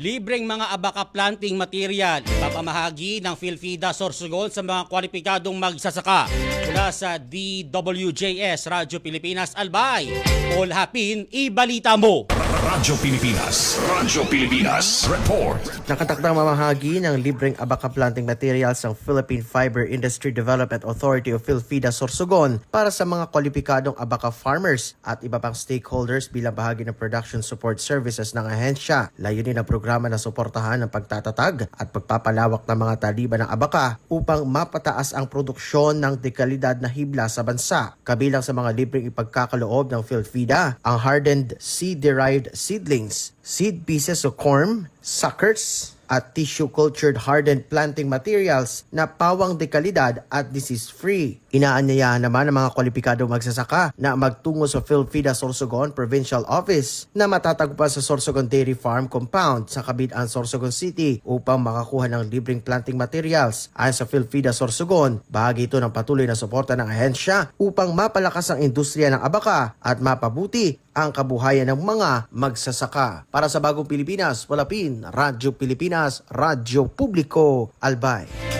Libreng mga abaka planting material ipapamahagi ng PhilFida Sorsogon sa mga kwalipikadong magsasaka mula sa DWJS Radyo Pilipinas Albay. Paul Hapin, ibalita mo! Radyo Pilipinas Report. Nakatakdang mamahagi ng libreng abaka planting materials ng Philippine Fiber Industry Development Authority o PhilFida Sorsogon para sa mga kwalipikadong abaka farmers at iba pang stakeholders bilang bahagi ng production support services ng ahensya. Layunin ang programa na suportahan ng pagtatatag at pagpapalawak ng mga taliban ng abaka upang mapataas ang produksyon ng dekalidad na hibla sa bansa. Kabilang sa mga libreng ipagkakaloob ng PhilFida, ang hardened seed-derived seedlings, seed pieces of corn, suckers, at tissue-cultured hardened planting materials na pawang dekalidad at disease-free. Inaanyayahan naman ng mga kwalipikadong magsasaka na magtungo sa PhilFida Sorsogon Provincial Office na matatagpuan sa Sorsogon Dairy Farm Compound sa Cabidan, Sorsogon City upang makakuha ng libreng planting materials. Ayon sa PhilFida Sorsogon, bahagi ito ng patuloy na suporta ng ahensya upang mapalakas ang industriya ng abaka at mapabuti ang kabuhayan ng mga magsasaka. Para sa Bagong Pilipinas, Palapin, Radyo Pilipinas, Radyo Publiko, Albay.